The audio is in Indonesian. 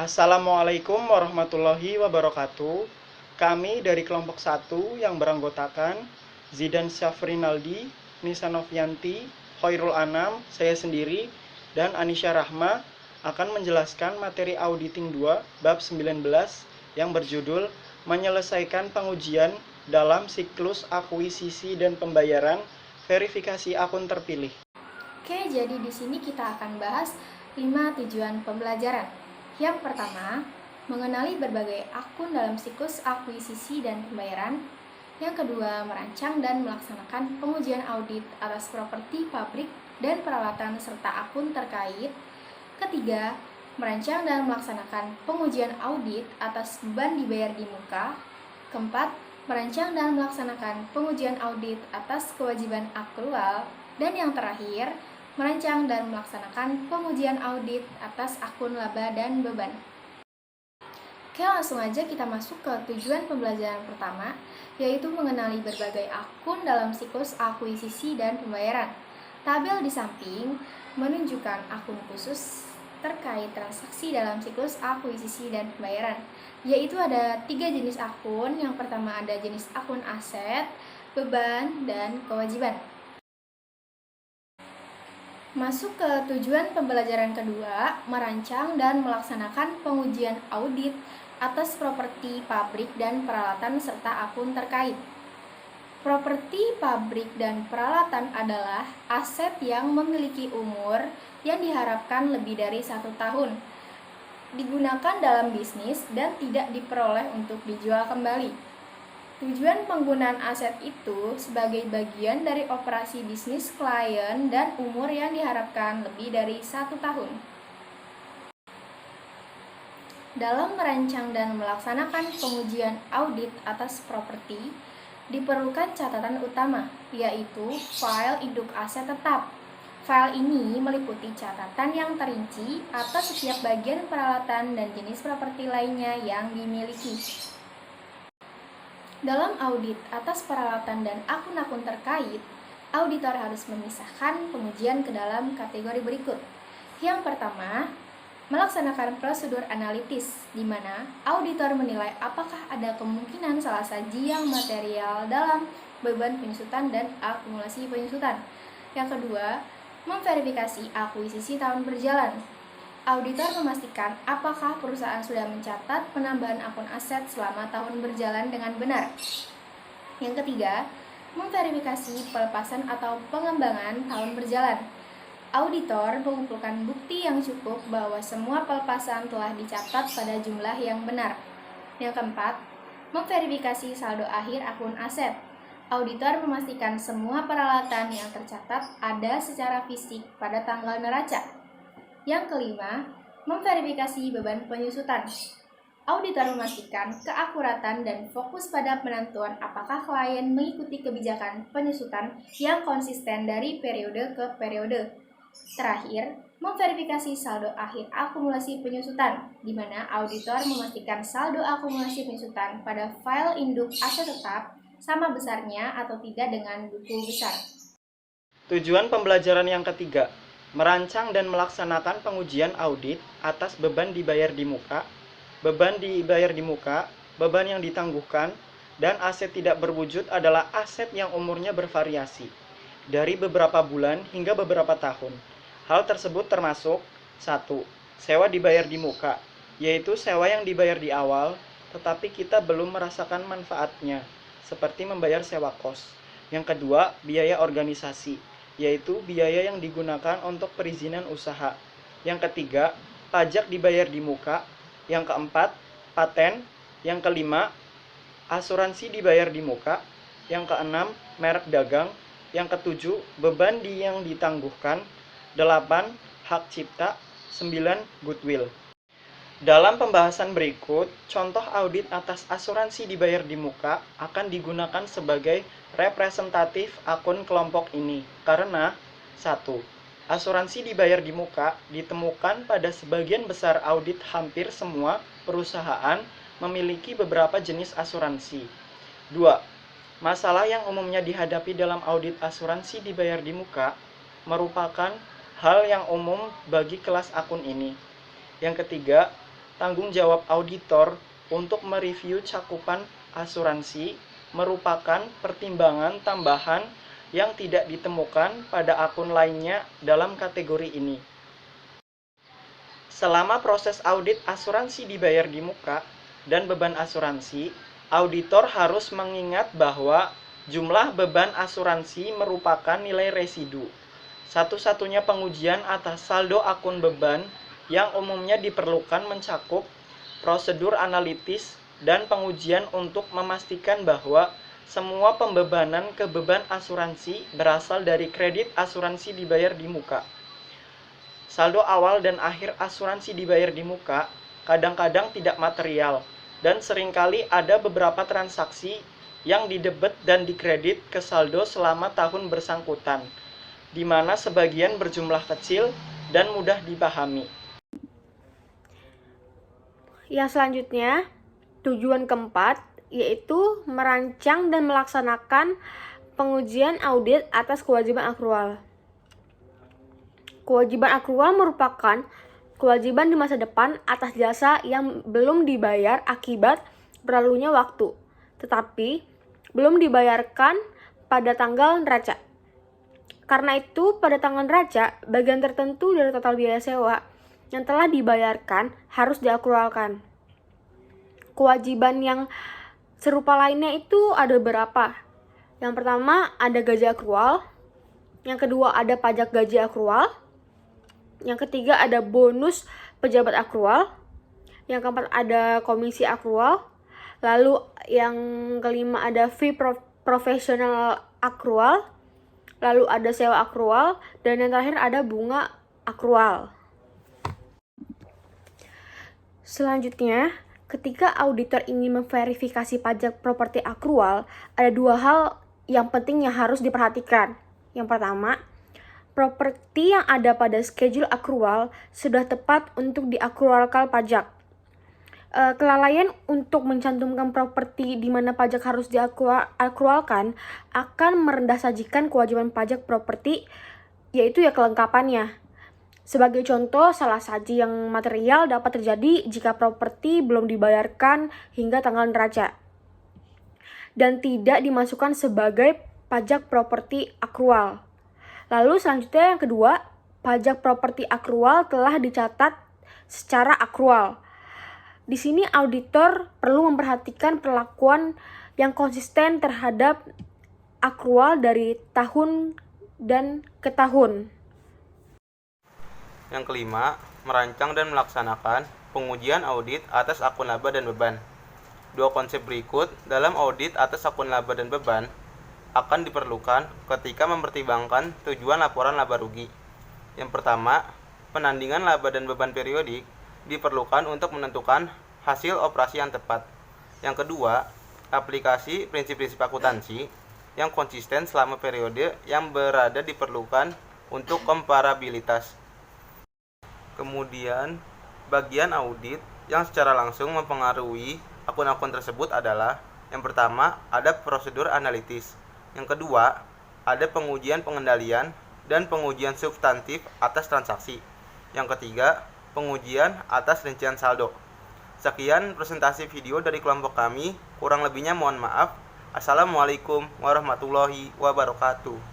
Assalamualaikum warahmatullahi wabarakatuh. Kami dari kelompok 1 yang beranggotakan Zidan Syafrinaldi, Nisa Novianti, Khairul Anam, saya sendiri, dan Anisya Rahma akan menjelaskan materi auditing 2 bab 19 yang berjudul menyelesaikan pengujian dalam siklus akuisisi dan pembayaran verifikasi akun terpilih. Oke, jadi di sini kita akan bahas 5 tujuan pembelajaran. Yang pertama, mengenali berbagai akun dalam siklus akuisisi dan pembayaran. Yang kedua, merancang dan melaksanakan pengujian audit atas properti pabrik dan peralatan serta akun terkait. Ketiga, merancang dan melaksanakan pengujian audit atas beban dibayar di muka. Keempat, merancang dan melaksanakan pengujian audit atas kewajiban akrual. Dan yang terakhir, merancang dan melaksanakan pengujian audit atas akun laba dan beban. Oke, langsung aja kita masuk ke tujuan pembelajaran pertama, yaitu mengenali berbagai akun dalam siklus akuisisi dan pembayaran. Tabel di samping menunjukkan akun khusus terkait transaksi dalam siklus akuisisi dan pembayaran, yaitu ada 3 jenis akun. Yang pertama ada jenis akun aset, beban, dan kewajiban. Masuk ke tujuan pembelajaran kedua, merancang dan melaksanakan pengujian audit atas properti pabrik dan peralatan serta akun terkait. Properti pabrik dan peralatan adalah aset yang memiliki umur yang diharapkan lebih dari 1 tahun, digunakan dalam bisnis dan tidak diperoleh untuk dijual kembali. Tujuan penggunaan aset itu sebagai bagian dari operasi bisnis klien dan umur yang diharapkan lebih dari 1 tahun. Dalam merancang dan melaksanakan pengujian audit atas properti, diperlukan catatan utama, yaitu file induk aset tetap. File ini meliputi catatan yang terinci atas setiap bagian peralatan dan jenis properti lainnya yang dimiliki. Dalam audit atas peralatan dan akun-akun terkait, auditor harus memisahkan pengujian ke dalam kategori berikut. Yang pertama, melaksanakan prosedur analitis, di mana auditor menilai apakah ada kemungkinan salah saji yang material dalam beban penyusutan dan akumulasi penyusutan. Yang kedua, memverifikasi akuisisi tahun berjalan. Auditor memastikan apakah perusahaan sudah mencatat penambahan akun aset selama tahun berjalan dengan benar. Yang ketiga, memverifikasi pelepasan atau pengembangan tahun berjalan. Auditor mengumpulkan bukti yang cukup bahwa semua pelepasan telah dicatat pada jumlah yang benar. Yang keempat, memverifikasi saldo akhir akun aset. Auditor memastikan semua peralatan yang tercatat ada secara fisik pada tanggal neraca. Yang kelima, memverifikasi beban penyusutan. Auditor memastikan keakuratan dan fokus pada penentuan apakah klien mengikuti kebijakan penyusutan yang konsisten dari periode ke periode. Terakhir, memverifikasi saldo akhir akumulasi penyusutan, di mana auditor memastikan saldo akumulasi penyusutan pada file induk aset tetap sama besarnya atau tidak dengan buku besar. Tujuan pembelajaran yang ketiga, merancang dan melaksanakan pengujian audit atas beban dibayar di muka, beban dibayar di muka, beban yang ditangguhkan, dan aset tidak berwujud adalah aset yang umurnya bervariasi, dari beberapa bulan hingga beberapa tahun. Hal tersebut termasuk 1. Sewa dibayar di muka, yaitu sewa yang dibayar di awal, tetapi kita belum merasakan manfaatnya, seperti membayar sewa kos. Yang kedua, biaya organisasi, yaitu biaya yang digunakan untuk perizinan usaha. Yang ketiga, pajak dibayar di muka. Yang keempat, paten. Yang kelima, asuransi dibayar di muka. Yang keenam, merek dagang. Yang ketujuh, beban yang ditangguhkan. 8. Hak cipta. 9. Goodwill. Dalam pembahasan berikut, contoh audit atas asuransi dibayar di muka akan digunakan sebagai representatif akun kelompok ini karena 1. Asuransi dibayar di muka ditemukan pada sebagian besar audit hampir semua perusahaan memiliki beberapa jenis asuransi. 2. Masalah yang umumnya dihadapi dalam audit asuransi dibayar di muka merupakan hal yang umum bagi kelas akun ini. Yang ketiga, tanggung jawab auditor untuk mereview cakupan asuransi merupakan pertimbangan tambahan yang tidak ditemukan pada akun lainnya dalam kategori ini. Selama proses audit asuransi dibayar di muka dan beban asuransi, auditor harus mengingat bahwa jumlah beban asuransi merupakan nilai residu. Satu-satunya pengujian atas saldo akun beban yang umumnya diperlukan mencakup prosedur analitis dan pengujian untuk memastikan bahwa semua pembebanan ke beban asuransi berasal dari kredit asuransi dibayar di muka. Saldo awal dan akhir asuransi dibayar di muka kadang-kadang tidak material dan seringkali ada beberapa transaksi yang didebet dan dikredit ke saldo selama tahun bersangkutan, di mana sebagian berjumlah kecil dan mudah dipahami. Yang selanjutnya, tujuan keempat yaitu merancang dan melaksanakan pengujian audit atas kewajiban akrual. Kewajiban akrual merupakan kewajiban di masa depan atas jasa yang belum dibayar akibat berlalunya waktu, tetapi belum dibayarkan pada tanggal neraca. Karena itu, pada tanggal neraca, bagian tertentu dari total biaya sewa yang telah dibayarkan harus diakrualkan. Kewajiban yang serupa lainnya itu ada beberapa. Yang pertama ada gaji akrual, yang kedua ada pajak gaji akrual, yang ketiga ada bonus pejabat akrual, yang keempat ada komisi akrual, lalu yang kelima ada fee profesional akrual, lalu ada sewa akrual, dan yang terakhir ada bunga akrual. Selanjutnya, ketika auditor ingin memverifikasi pajak properti akrual, ada dua hal yang penting yang harus diperhatikan. Yang pertama, properti yang ada pada schedule akrual sudah tepat untuk diakrualkan pajak. Kelalaian untuk mencantumkan properti di mana pajak harus diakrualkan akan merendah sajikan kewajiban pajak properti, yaitu kelengkapannya. Sebagai contoh, salah saji yang material dapat terjadi jika properti belum dibayarkan hingga tanggal neraca dan tidak dimasukkan sebagai pajak properti akrual. Lalu selanjutnya yang kedua, pajak properti akrual telah dicatat secara akrual. Di sini auditor perlu memperhatikan perlakuan yang konsisten terhadap akrual dari tahun dan ke tahun. Yang kelima, merancang dan melaksanakan pengujian audit atas akun laba dan beban. Dua konsep berikut dalam audit atas akun laba dan beban akan diperlukan ketika mempertimbangkan tujuan laporan laba rugi. Yang pertama, penandingan laba dan beban periodik diperlukan untuk menentukan hasil operasi yang tepat. Yang kedua, aplikasi prinsip-prinsip akuntansi yang konsisten selama periode yang berada diperlukan untuk komparabilitas. Kemudian, bagian audit yang secara langsung mempengaruhi akun-akun tersebut adalah: yang pertama, ada prosedur analitis. Yang kedua, ada pengujian pengendalian dan pengujian substantif atas transaksi. Yang ketiga, pengujian atas rincian saldo. Sekian presentasi video dari kelompok kami, kurang lebihnya mohon maaf. Assalamualaikum warahmatullahi wabarakatuh.